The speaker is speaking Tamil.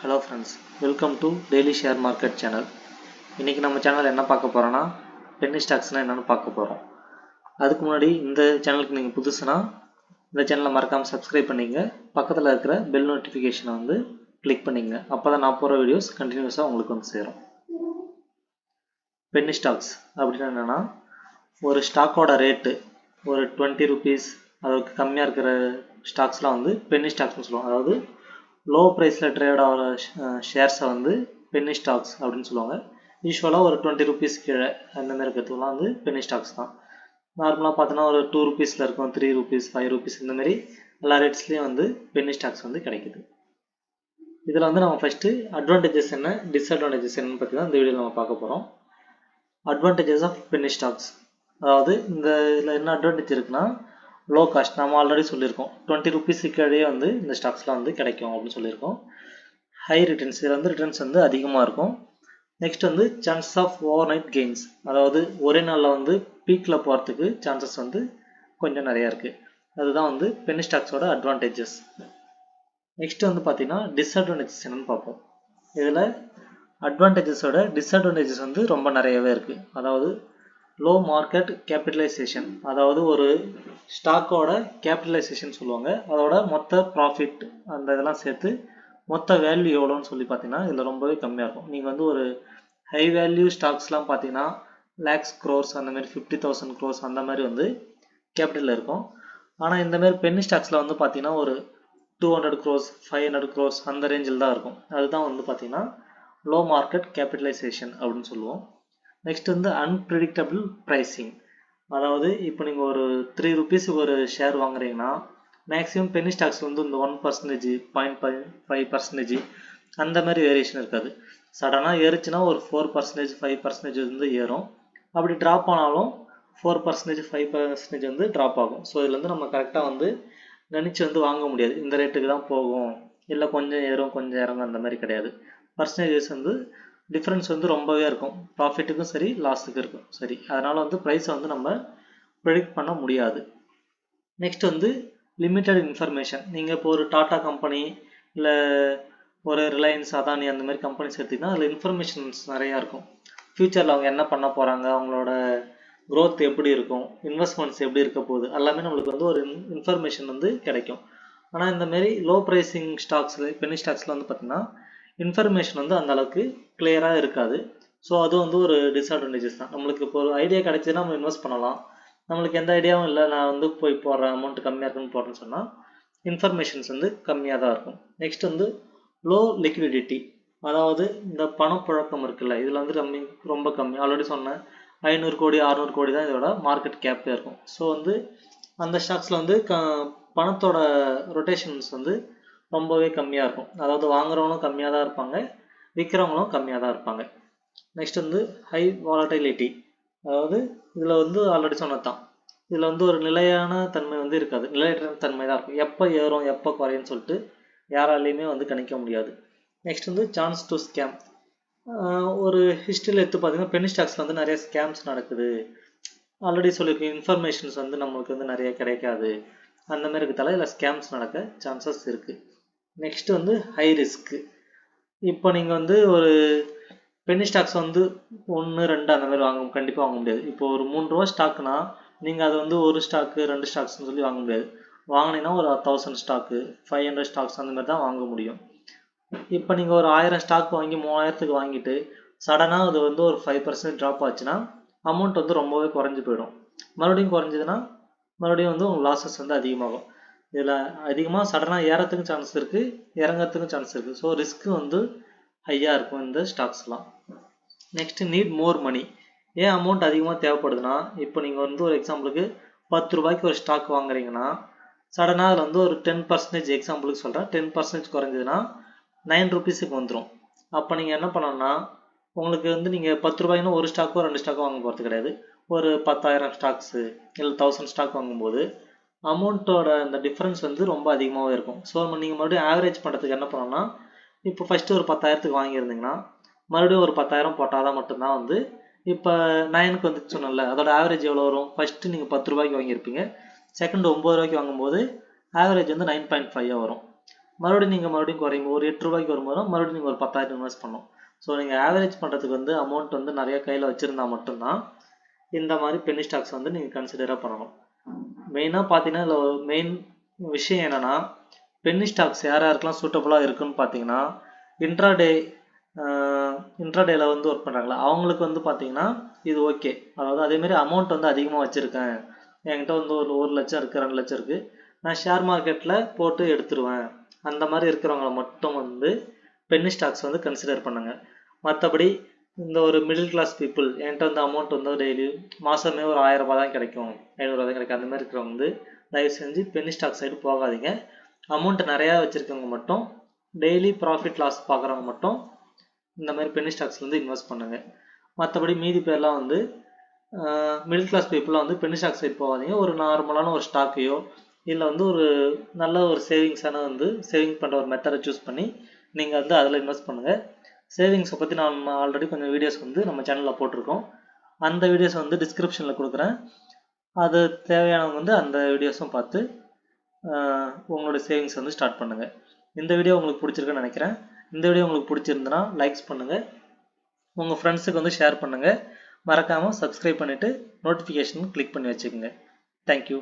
Hello friends, welcome to Daily Share Market channel. இன்னைக்கு நம்ம சேனல்ல என்ன பார்க்க போறோம்னா penny stocks-னா என்னன்னு பார்க்க போறோம். அதுக்கு முன்னாடி இந்த சேனலுக்கு நீங்க புதுசுனா இந்த சேனலை மறக்காம subscribe பண்ணீங்க. பக்கத்துல இருக்கிற bell notification-ஐ வந்து click பண்ணீங்க. அப்பதான் நான் போற வீடியோஸ் கண்டினியூஸா உங்களுக்கு வந்து சேரும். penny stocks அப்படின்னா என்னன்னா ஒரு ஸ்டாக்கோட ரேட் ஒரு 20 rupees அதுக்கு கம்மியா இருக்கிற ஸ்டாக்ஸ்லாம் வந்து penny stocks-னு சொல்லுவாங்க. அதாவது லோ ப்ரைஸில் ட்ரேட் ஆகிற ஷேர்ஸை வந்து பென்னி ஸ்டாக்ஸ் அப்படின்னு சொல்லுவாங்க. யூஸ்வலாக ஒரு 20 rupees கீழே அந்த மாதிரி இருக்கிறதுலாம் வந்து பென்னி ஸ்டாக்ஸ் தான். நார்மலாக பார்த்தோன்னா ஒரு 2 rupeesல இருக்கும், 3 rupees 5 rupees இந்த மாதிரி எல்லா ரேட்ஸ்லேயும் வந்து பென்னி ஸ்டாக்ஸ் வந்து கிடைக்குது. இதில் வந்து நம்ம ஃபஸ்ட்டு அட்வான்டேஜஸ் என்ன டிஸ்அட்வான்டேஜஸ் என்னன்னு பற்றி தான் இந்த வீடியோவில் நம்ம பார்க்க போகிறோம். அட்வான்டேஜஸ் ஆஃப் பென்னி ஸ்டாக்ஸ், அதாவது இந்த இதில் என்ன அட்வான்டேஜ் இருக்குன்னா லோ காஸ்ட். நம்ம ஆல்ரெடி சொல்லியிருக்கோம் 20 rupees கீழே வந்து இந்த ஸ்டாக்ஸ்லாம் வந்து கிடைக்கும் அப்படின்னு சொல்லியிருக்கோம். ஹை ரிட்டர்ன்ஸ், இதில் வந்து ரிட்டர்ன்ஸ் வந்து அதிகமாக இருக்கும். நெக்ஸ்ட் வந்து chance of overnight gains, அதாவது ஒரே நாளில் வந்து பீக்கில் போகிறதுக்கு சான்சஸ் வந்து கொஞ்சம் நிறையா இருக்குது. அதுதான் வந்து பென்னி ஸ்டாக்ஸோட அட்வான்டேஜஸ். நெக்ஸ்ட் வந்து பார்த்தீங்கன்னா டிஸ்அட்வான்டேஜஸ் என்னன்னு பார்ப்போம். இதில் அட்வான்டேஜஸோட டிஸ்அட்வான்டேஜஸ் வந்து ரொம்ப நிறையவே இருக்குது. அதாவது லோ மார்க்கெட் கேபிட்டலைசேஷன், அதாவது ஒரு ஸ்டாக்கோட கேபிட்டலைசேஷன் சொல்லுவாங்க, அதோட மொத்த ப்ராஃபிட் அந்த இதெல்லாம் சேர்த்து மொத்த வேல்யூ எவ்வளோன்னு சொல்லி பார்த்தீங்கன்னா இதில் ரொம்பவே கம்மியாக இருக்கும். நீங்கள் வந்து ஒரு ஹை வேல்யூ ஸ்டாக்ஸ்லாம் பார்த்தீங்கன்னா லேக்ஸ் க்ரோர்ஸ் அந்த மாதிரி 50,000 crores அந்த மாதிரி வந்து கேபிட்டலில் இருக்கும். ஆனால் இந்த மாதிரி பென்னி ஸ்டாக்ஸில் வந்து பார்த்தீங்கன்னா ஒரு 200 crores 500 crores அந்த ரேஞ்சில் தான் இருக்கும். அதுதான் வந்து பார்த்தீங்கன்னா லோ மார்க்கெட் கேபிட்டலைசேஷன் அப்படின்னு சொல்லுவோம். நெக்ஸ்ட் வந்து அன்பிரிடிக்டபிள் ப்ரைஸிங், அதாவது இப்போ நீங்கள் ஒரு 3 rupees ஒரு ஷேர் வாங்குறீங்கன்னா மேக்ஸிமம் பென்னி ஸ்டாக்ஸ் வந்து இந்த 1%, 0.5% அந்த மாதிரி வேரியேஷன் இருக்காது. சடனாக ஏறிச்சுன்னா ஒரு 4%, 5% வந்து ஏறும். அப்படி ட்ராப் ஆனாலும் 4%, 5% வந்து ட்ராப் ஆகும். ஸோ இதில் வந்து நம்ம கரெக்டாக வந்து நினச்சி வந்து வாங்க முடியாது. இந்த ரேட்டுக்கு தான் போகும், இல்லை கொஞ்சம் ஏறும் கொஞ்சம் இறங்கும் அந்த மாதிரி கிடையாது. பர்சன்டேஜஸ் வந்து டிஃப்ரென்ஸ் வந்து ரொம்பவே இருக்கும். ப்ராஃபிட்டுக்கும் சரி லாஸுக்கும் இருக்கும் சரி. அதனால் வந்து ப்ரைஸை வந்து நம்ம ப்ரெடிக்ட் பண்ண முடியாது. நெக்ஸ்ட் வந்து லிமிட்டட் இன்ஃபர்மேஷன். நீங்கள் இப்போ ஒரு டாடா கம்பெனி இல்லை ஒரு ரிலையன்ஸ் அதானி அந்த மாதிரி கம்பெனிஸ் எடுத்திங்கன்னா அதில் இன்ஃபர்மேஷன்ஸ் நிறையா இருக்கும். ஃப்யூச்சரில் அவங்க என்ன பண்ண போகிறாங்க, அவங்களோட க்ரோத் எப்படி இருக்கும், இன்வெஸ்ட்மெண்ட்ஸ் எப்படி இருக்க போகுது, எல்லாமே நம்மளுக்கு வந்து ஒரு இன்ஃபர்மேஷன் வந்து கிடைக்கும். ஆனால் இந்தமாரி லோ ப்ரைஸிங் ஸ்டாக்ஸில் பென்னி ஸ்டாக்ஸில் வந்து பார்த்திங்கன்னா இன்ஃபர்மேஷன் வந்து அந்த அளவுக்கு கிளியராக இருக்காது. ஸோ அது வந்து ஒரு டிஸ்அட்வான்டேஜஸ் தான். நம்மளுக்கு இப்போ ஒரு ஐடியா கிடைச்சதுன்னா நம்ம இன்வெஸ்ட் பண்ணலாம். நம்மளுக்கு எந்த ஐடியாவும் இல்லை, நான் வந்து போய் போடுறேன் அமௌண்ட் கம்மியாக இருக்குன்னு போடுறேன்னு சொன்னால் இன்ஃபர்மேஷன்ஸ் வந்து கம்மியாக தான் இருக்கும். நெக்ஸ்ட் வந்து லோ லிக்விடிட்டி, அதாவது இந்த பணப்புழக்கம் இருக்குல்ல, இதில் வந்து ரொம்ப கம்மி. ஆல்ரெடி சொன்னேன் 500 கோடி 600 கோடி தான் இதோட மார்க்கெட் கேப்பே இருக்கும். ஸோ வந்து அந்த ஸ்டாக்ஸில் வந்து பணத்தோட ரொட்டேஷன்ஸ் வந்து ரொம்பவே கம்மியாக இருக்கும். அதாவது வாங்குறவங்களும் கம்மியாக தான் இருப்பாங்க, விற்கிறவங்களும் கம்மியாக தான் இருப்பாங்க. நெக்ஸ்ட் வந்து ஹை வாலட்டிலிட்டி, அதாவது இதில் வந்து ஆல்ரெடி சொன்னது தான், இதில் வந்து ஒரு நிலையான தன்மை வந்து இருக்காது, நிலையற்ற தன்மை தான் இருக்கும். எப்போ ஏறும் எப்போ குறையுன்னு சொல்லிட்டு யாராலையுமே வந்து கணிக்க முடியாது. நெக்ஸ்ட் வந்து சான்ஸ் டு ஸ்கேம். ஒரு ஹிஸ்ட்ரியில் எடுத்து பார்த்தீங்கன்னா பென்னி ஸ்டாக்ஸில் வந்து நிறைய ஸ்கேம்ஸ் நடக்குது. ஆல்ரெடி சொல்லியிருக்கேன், இன்ஃபர்மேஷன்ஸ் வந்து நம்மளுக்கு வந்து நிறைய கிடைக்காது. அந்த மாதிரி இருக்கிறதால இதில் ஸ்கேம்ஸ் நடக்க சான்சஸ் இருக்குது. நெக்ஸ்ட் வந்து ஹை ரிஸ்க்கு. இப்போ நீங்கள் வந்து ஒரு பென்னி ஸ்டாக்ஸ் வந்து 1 2 அந்த மாதிரி கண்டிப்பாக வாங்க முடியாது. இப்போ ஒரு 3 ரூபா ஸ்டாக்னா நீங்கள் அதை வந்து ஒரு ஸ்டாக்கு 2 ஸ்டாக்ஸ்னு சொல்லி வாங்க முடியாது. வாங்கினீங்கன்னா ஒரு 1000 ஸ்டாக்கு 500 ஸ்டாக்ஸ் அந்த மாதிரி தான் வாங்க முடியும். இப்போ நீங்கள் ஒரு 1000 ஸ்டாக் வாங்கி 3000க்கு வாங்கிட்டு சடனாக அது வந்து ஒரு 5% ட்ராப் ஆச்சுன்னா அமௌண்ட் வந்து ரொம்பவே குறைஞ்சி போயிடும். மறுபடியும் குறைஞ்சதுன்னா மறுபடியும் வந்து உங்கள் லாஸஸ் வந்து அதிகமாகும். இதில் அதிகமாக சடனாக ஏறத்துக்கும் சான்ஸ் இருக்குது, இறங்கிறதுக்கும் சான்ஸ் இருக்குது. ஸோ ரிஸ்க்கு வந்து ஹையாக இருக்கும் இந்த ஸ்டாக்ஸ்லாம். நெக்ஸ்ட் நீட் மோர் மணி. ஏன் அமௌண்ட் அதிகமாக தேவைப்படுதுன்னா, இப்போ நீங்கள் வந்து ஒரு எக்ஸாம்பிளுக்கு 10 ரூபாய்க்கு ஒரு ஸ்டாக் வாங்குறீங்கன்னா சடனாக அதில் வந்து ஒரு 10%, எக்ஸாம்பிளுக்கு சொல்கிறேன், 10% குறைஞ்சதுன்னா 9 rupeesக்கு வந்துடும். அப்போ நீங்கள் என்ன பண்ணணும்னா, உங்களுக்கு வந்து நீங்கள் 10 ரூபாய்னா ஒரு ஸ்டாக்கோ 2 ஸ்டாக்கோ வாங்க போகிறது கிடையாது. ஒரு 10,000 ஸ்டாக்ஸு இல்லை 1000 ஸ்டாக் வாங்கும்போது அமௌண்ட்டோட அந்த டிஃப்ரென்ஸ் வந்து ரொம்ப அதிகமாகவே இருக்கும். ஸோ நீங்கள் மறுபடியும் ஆவரேஜ் பண்ணுறதுக்கு என்ன பண்ணணும்னா, இப்போ ஃபஸ்ட்டு ஒரு 10,000க்கு வாங்கியிருந்தீங்கன்னா மறுபடியும் ஒரு 10,000 போட்டால் தான் மட்டும்தான் வந்து இப்போ 9க்கு வந்துட்டு சொன்னல, அதோட ஆவரேஜ் எவ்வளோ வரும். ஃபஸ்ட்டு நீங்கள் 10 ரூபாய்க்கு வாங்கியிருப்பீங்க, செகண்ட் 9 ரூபாய்க்கு வாங்கும்போது ஆவரேஜ் வந்து 9.5 வரும். மறுபடியும் குறையும். ஒரு 8 ரூபாய்க்கு வரும்போது மறுபடியும் நீங்கள் ஒரு 10,000 இன்வெஸ்ட் பண்ணணும். ஸோ நீங்கள் ஆவரேஜ் பண்ணுறதுக்கு வந்து அமௌண்ட் வந்து நிறைய கையில் வச்சுருந்தா மட்டும்தான் இந்த மாதிரி பென்னி ஸ்டாக்ஸ் வந்து நீங்கள் கன்சிடராக பண்ணணும். மெயினாக பார்த்தீங்கன்னா இதில் மெயின் விஷயம் என்னென்னா, பென்னி ஸ்டாக்ஸ் யார் யாருக்கெல்லாம் சூட்டபுளாக இருக்குன்னு பார்த்தீங்கன்னா, இன்ட்ராடேல வந்து ஒர்க் பண்ணுறாங்களா அவங்களுக்கு வந்து பார்த்தீங்கன்னா இது ஓகே. அதாவது அதேமாரி அமௌண்ட் வந்து அதிகமாக வச்சுருக்கேன், என்கிட்ட வந்து ஒரு 1 லட்சம் இருக்குது, 2 லட்சம் இருக்குது, நான் ஷேர் மார்க்கெட்டில் போட்டு எடுத்துருவேன், அந்த மாதிரி இருக்கிறவங்கள மட்டும் வந்து பென்னி ஸ்டாக்ஸ் வந்து கன்சிடர் பண்ணுங்க. மற்றபடி இந்த ஒரு மிடில் கிளாஸ் பீப்புள் என்கிட்ட வந்து அமௌண்ட் வந்து டெய்லி மாதமே ஒரு 1000 ரூபாய் தான் கிடைக்கும், 500 ரூபா தான் கிடைக்கும், அந்த மாதிரி இருக்கிறவங்க வந்து தயவு செஞ்சு பென்னி ஸ்டாக் சைடு போகாதீங்க. அமௌண்ட் நிறையா வச்சுருக்கவங்க மட்டும், டெய்லி ப்ராஃபிட் லாஸ் பார்க்குறவங்க மட்டும் இந்த மாதிரி பென்னி ஸ்டாக்ஸ் வந்து இன்வெஸ்ட் பண்ணுங்க. மற்றபடி மீதி பேர்லாம் வந்து மிடில் கிளாஸ் பீப்புளாக வந்து பென்னி ஸ்டாக் சைடு போகாதீங்க. ஒரு நார்மலான ஒரு ஸ்டாக்கையோ இல்லை வந்து ஒரு நல்ல ஒரு சேவிங்ஸான வந்து சேவிங் பண்ணுற ஒரு மெத்தடை சூஸ் பண்ணி நீங்கள் வந்து அதில் இன்வெஸ்ட் பண்ணுங்கள். சேவிங்ஸை பற்றி நான் ஆல்ரெடி கொஞ்சம் வீடியோஸ் வந்து நம்ம சேனலில் போட்டிருக்கோம். அந்த வீடியோஸ் வந்து டிஸ்கிரிப்ஷனில் கொடுக்குறேன். அது தேவையானவங்க வந்து அந்த வீடியோஸும் பார்த்து உங்களோட சேவிங்ஸ் வந்து ஸ்டார்ட் பண்ணுங்கள். இந்த வீடியோ உங்களுக்கு பிடிச்சிருக்குன்னு நினைக்கிறேன். இந்த வீடியோ உங்களுக்கு பிடிச்சிருந்துன்னா லைக்ஸ் பண்ணுங்கள், உங்கள் ஃப்ரெண்ட்ஸுக்கு வந்து ஷேர் பண்ணுங்கள், மறக்காமல் சப்ஸ்கிரைப் பண்ணிவிட்டு நோட்டிஃபிகேஷன் கிளிக் பண்ணி வச்சுக்கோங்க. தேங்க்யூ.